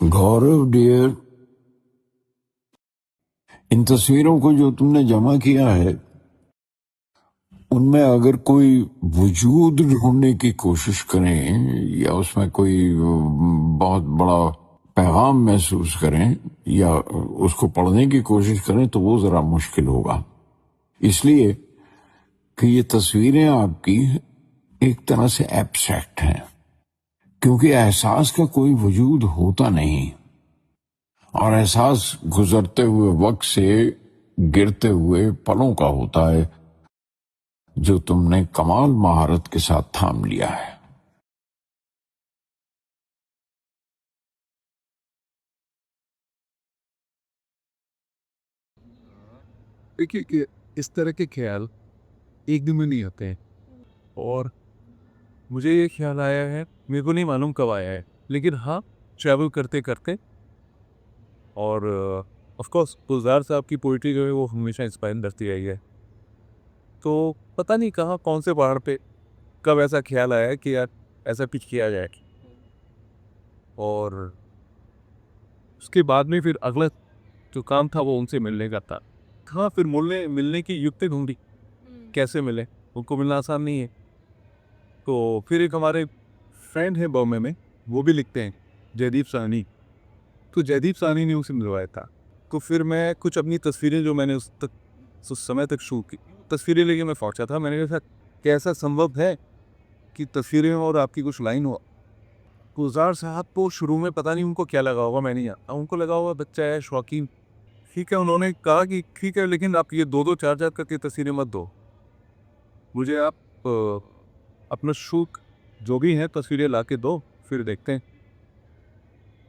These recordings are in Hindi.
गौरव डियर, इन तस्वीरों को जो तुमने जमा किया है उनमें अगर कोई वजूद ढूंढने की कोशिश करें या उसमें कोई बहुत बड़ा पैगाम महसूस करें या उसको पढ़ने की कोशिश करें तो वो जरा मुश्किल होगा, इसलिए कि ये तस्वीरें आपकी एक तरह से एब्स्ट्रैक्ट हैं, क्योंकि एहसास का कोई वजूद होता नहीं और एहसास गुजरते हुए वक्त से गिरते हुए पलों का होता है जो तुमने कमाल महारत के साथ थाम लिया है। देखिए कि इस तरह के ख्याल एक दिन में नहीं आते हैं और मुझे ये ख्याल आया है, मेरे को नहीं मालूम कब आया है, लेकिन हाँ, ट्रैवल करते करते और ऑफ कोर्स गुलजार साहब की पोइट्री जो है वो हमेशा इंस्पायर करती रही है। तो पता नहीं कहाँ कौन से पहाड़ पे कब ऐसा ख्याल आया कि यार ऐसा कुछ किया जाए, और उसके बाद में फिर अगला जो काम था वो उनसे मिलने का था। हाँ, फिर मिलने की युक्ति ढूंढी, कैसे मिले, उनको मिलना आसान नहीं है। तो फिर एक हमारे फ्रेंड है बॉम्बे में, वो भी लिखते हैं, जयदीप साहनी। तो जयदीप साहनी ने उसे मिलवाया था। तो फिर मैं कुछ अपनी तस्वीरें जो मैंने उस समय तक शूट की तस्वीरें लेके मैं पहुंचा था। मैंने कहा कैसा संभव है कि तस्वीरें और आपकी कुछ लाइन हो। गुलजार साहब को शुरू में पता नहीं उनको क्या लगा होगा, मैं नहीं जानता। उनको लगा होगा बच्चा है, शौकीन, ठीक है। उन्होंने कहा कि ठीक है, लेकिन आप ये दो दो चार चार करके तस्वीरें मत दो, मुझे आप अपना शौक जो भी है तस्वीरें ला के दो, फिर देखते हैं।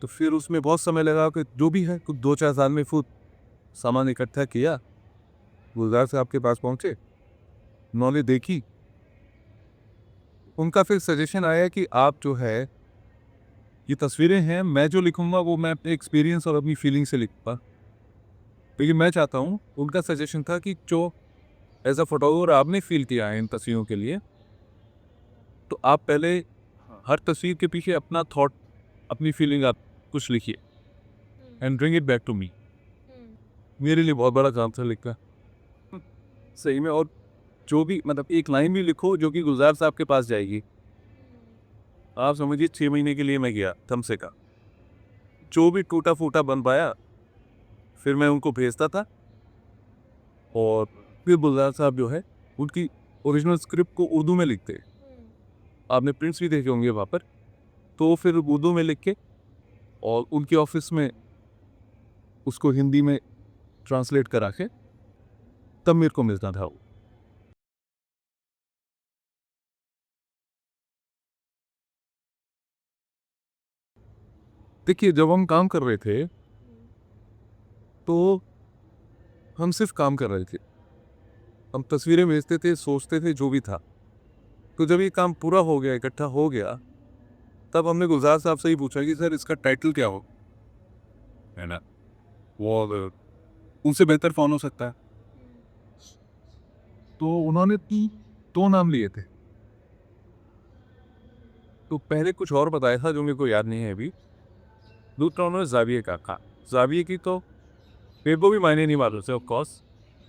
तो फिर उसमें बहुत समय लगा कि जो भी है कुछ 2-4 साल में खुद सामान इकट्ठा किया, गुलजार साहब के पास पहुंचे, उन्होंने देखी। उनका फिर सजेशन आया कि आप जो है ये तस्वीरें हैं, मैं जो लिखूंगा वो मैं अपने एक्सपीरियंस और अपनी फीलिंग से लिखूंगा, लेकिन मैं चाहता हूँ, उनका सजेशन था कि जो एज अ फोटोग्राफर आपने फील किया है इन तस्वीरों के लिए, तो आप पहले हर तस्वीर के पीछे अपना थॉट, अपनी फीलिंग आप कुछ लिखिए and bring it back to me. मेरे लिए बहुत बड़ा काम था लिखना, सही में। और जो भी मतलब एक लाइन भी लिखो जो कि गुलजार साहब के पास जाएगी। आप समझिए 6 महीने के लिए मैं गया कम से कम, जो भी टूटा फूटा बन पाया फिर मैं उनको भेजता था। और फिर गुलजार साहब जो है उनकी ओरिजिनल स्क्रिप्ट को उर्दू में लिखते, आपने प्रिंट्स भी देखे होंगे वहाँ पर। तो फिर उर्दू में लिख के और उनके ऑफिस में उसको हिंदी में ट्रांसलेट करा के तब मेरे को मिलता था वो। देखिए, जब हम काम कर रहे थे तो हम सिर्फ काम कर रहे थे, हम तस्वीरें भेजते थे, सोचते थे जो भी था। तो जब ये काम पूरा हो गया, इकट्ठा हो गया, तब हमने गुलजार साहब से ही पूछा कि सर इसका टाइटल क्या हो, है ना, वो उनसे बेहतर कौन हो सकता है। तो उन्होंने दो नाम लिए थे। तो पहले कुछ और बताया था जो मेरे को याद नहीं है अभी। दूसरा उन्होंने जाविये का कहा। जाविये की तो मेरे को भी मायने नहीं मालूम से, ऑफ कोर्स।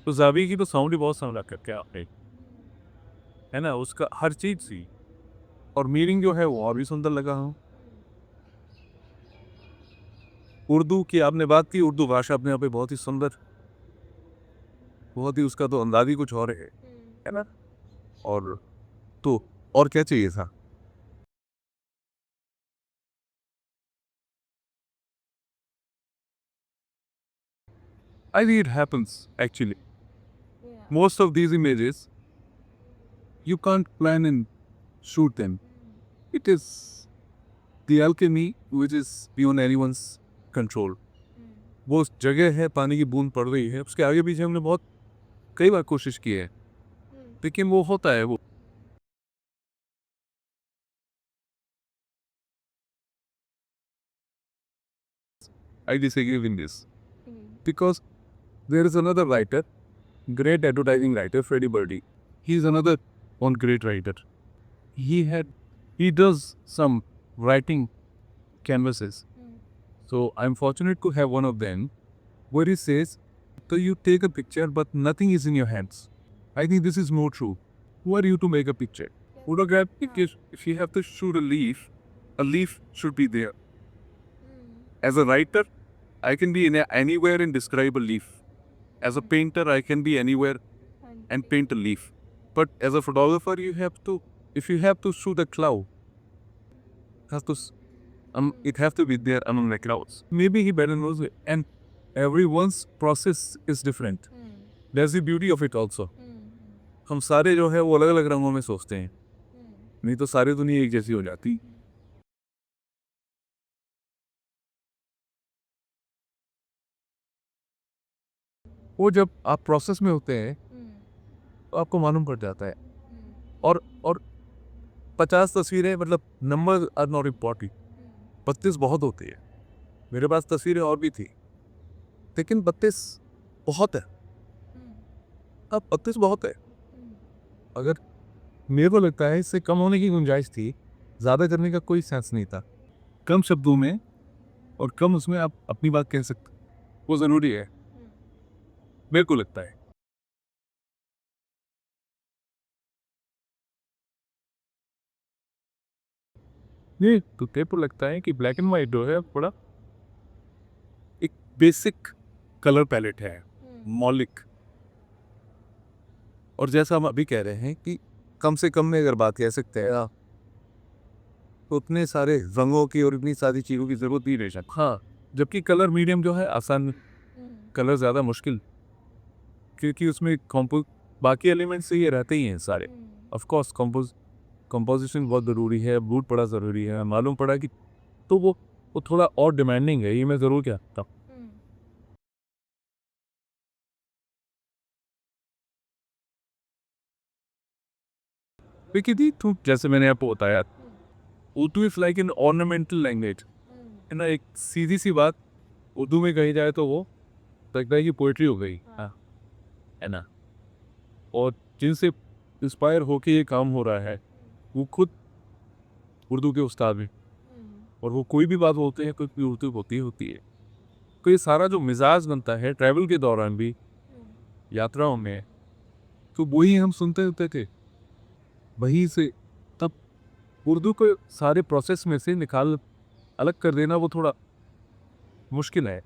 तो जाविये की तो साउंड ही बहुत साउंड करके आपने, है ना, उसका हर चीज सी, और मीनिंग जो है वो और भी सुंदर लगा हूँ। उर्दू की आपने बात की, उर्दू भाषा अपने यहाँ पे बहुत ही सुंदर, बहुत ही, उसका तो अंदाज ही कुछ और है ना। और तो और क्या चाहिए था। I think it happens actually. Most of these images you can't plan and shoot them. It is the alchemy which is beyond anyone's control. वो जगह है, पानी की बूंद पड़ रही है, उसके आगे पीछे हमने बहुत कई बार कोशिश की है, लेकिन वो होता है वो। I disagree with this because there is another writer, great advertising writer, Freddie Birdie. He is another one great writer. He does some writing canvases. So I'm fortunate to have one of them where he says, so you take a picture but nothing is in your hands. I think this is more true. Who are you to make a picture? Photograph, if you have to shoot a leaf should be there. As a writer, I can be anywhere and describe a leaf. As a painter, I can be anywhere and paint a leaf. But as a photographer, if you have to shoot a cloud, have to, it have to be there among the clouds. Maybe he better knows it. And everyone's process is different. That's the beauty of it also. हम सारे जो है वो अलग अलग रंगों में सोचते हैं, नहीं तो सारी दुनिया एक जैसी हो जाती. वो जब आप प्रोसेस में होते हैं तो आपको मालूम पड़ जाता है. और 50 तस्वीरें, मतलब नंबर आर नॉट इम्पॉर्टेंट. 32 बहुत होती है. मेरे पास तस्वीरें और भी थी, लेकिन 32 बहुत है. अब 32 बहुत है. अगर मेरे को लगता है इससे कम होने की गुंजाइश थी, ज़्यादा करने का कोई सेंस नहीं था. कम शब्दों में और कम उसमें आप अपनी बात कह सकते, वो ज़रूरी है, मेरे को लगता है. नहीं तो तेरे को लगता है कि ब्लैक एंड वाइट जो है बड़ा एक बेसिक कलर पैलेट है, मौलिक. और जैसा हम अभी कह रहे हैं कि कम से कम में अगर बात कह सकते हैं, तो उतने सारे रंगों की और इतनी सारी चीज़ों की ज़रूरत नहीं रह सकती. हाँ, जबकि कलर मीडियम जो है आसान, कलर ज़्यादा मुश्किल, क्योंकि उसमें बाकी एलिमेंट्स ये रहते ही हैं सारे. ऑफ कोर्स कंपोजिशन बहुत ज़रूरी है, मूड बड़ा ज़रूरी है. मालूम पड़ा कि तो वो थोड़ा और डिमांडिंग है, ये मैं ज़रूर कहता हूँ. क्योंकि दी तू, जैसे मैंने आपको बताया, Urdu is like an ornamental language है ना. एक सीधी सी बात उर्दू में कही जाए तो वो लगता है कि पोइट्री हो गई, हाँ, है ना. और जिनसे इंस्पायर होके ये काम हो रहा है वो खुद उर्दू के उस्ताद हैं, और वो कोई भी बात बोलते हैं, कोई भी उर्दू होती है. तो ये सारा जो मिजाज बनता है ट्रैवल के दौरान भी, यात्राओं में, तो वही हम सुनते होते थे वहीं से. तब उर्दू को सारे प्रोसेस में से निकाल अलग कर देना वो थोड़ा मुश्किल है.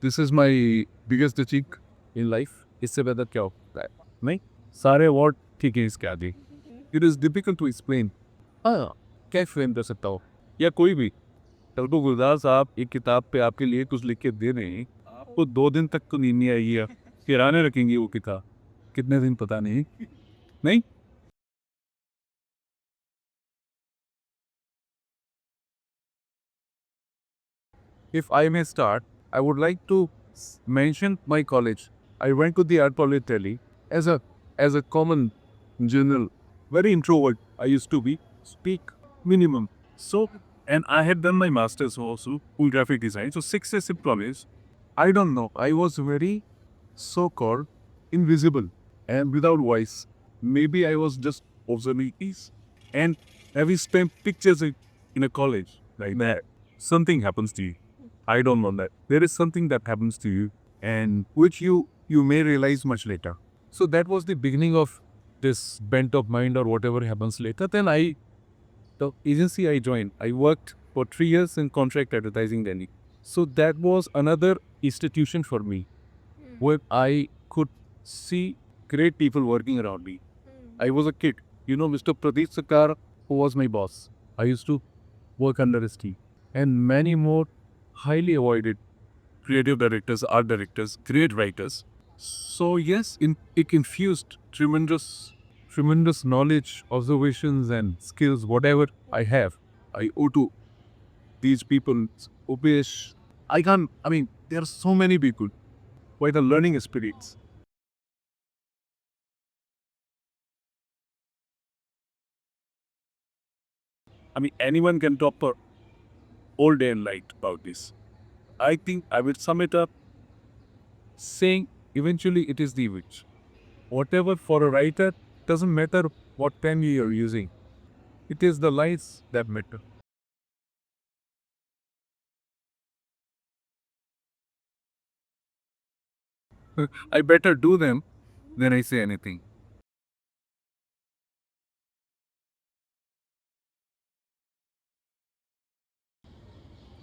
This is my biggest achieve in life. इससे बेहतर क्या होता है. नहीं, सारे अवार्ड ठीक है इसके आगे. It is difficult to explain. हाँ, क्या एक्सप्लेन कर सकता हो, या कोई भी. कल को गुलजार साहब एक किताब पे आपके लिए कुछ लिख के दे रहे हैं, आपको 2 दिन तक तो नींद नहीं आएगी, किराने रखेंगी वो किताब, कितने दिन पता नहीं. नहीं, if I may start, I would like to mention my college. I went to the Art College Delhi as a common general, very introvert. I used to be, speak minimum. So, and I had done my masters also in graphic design. So 6 years in college. I don't know. I was very so-called invisible and without voice. Maybe I was just observing these. And have you spent pictures in a college like that? Something happens to you. I don't know that. There is something that happens to you, and which you may realize much later. So that was the beginning of this bent of mind or whatever happens later. Then the agency I joined, I worked for 3 years in contract advertising Delhi. So that was another institution for me, where I could see great people working around me. I was a kid. You know, Mr. Pradeep Sakar, who was my boss. I used to work under his team. And many more highly avoided creative directors, art directors, great writers. So yes, it infused tremendous knowledge, observations and skills, whatever I have, I owe to these people. Upesh, there are so many people, quite a learning experience. Anyone can talk for all day and night about this. I think I will sum it up saying eventually it is the image. Whatever for a writer, doesn't matter what pen you are using. It is the lines that matter. I better do them than I say anything.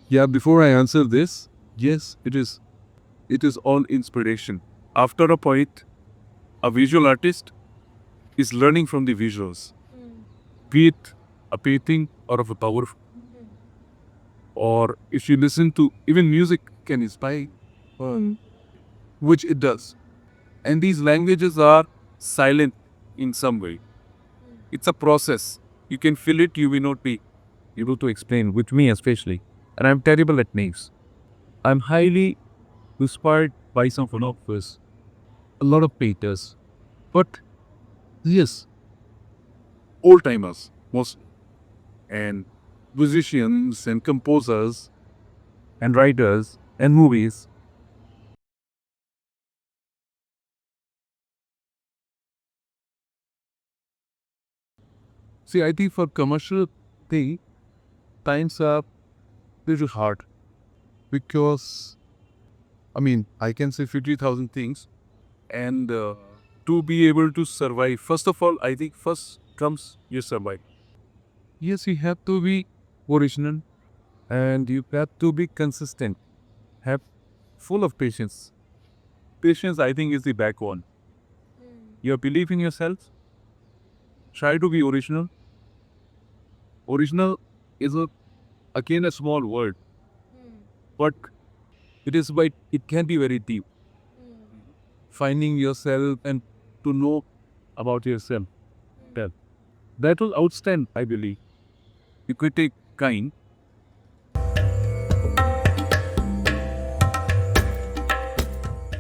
Yeah, before I answer this, yes, it is. It is all inspiration. After a point, a visual artist is learning from the visuals, be it a painting or of a power, or if you listen to even music can inspire, which it does. And these languages are silent in some way. It's a process. You can feel it, you may not be able to explain, with me especially. And I'm terrible at names. I'm highly inspired by some philosophers, a lot of painters. But yes, old timers, most, and musicians and composers and writers and movies. See, I think for commercial thing, times are little hard because I can say 50,000 things, and to be able to survive, first of all, I think first comes you survive. Yes, you have to be original and you have to be consistent, have full of patience. Patience, I think, is the backbone. You believe in yourself, try to be original. Original is again a small word, but it can be very deep. Finding yourself and to know about yourself. Well, that will outstand, I believe. You could take kind,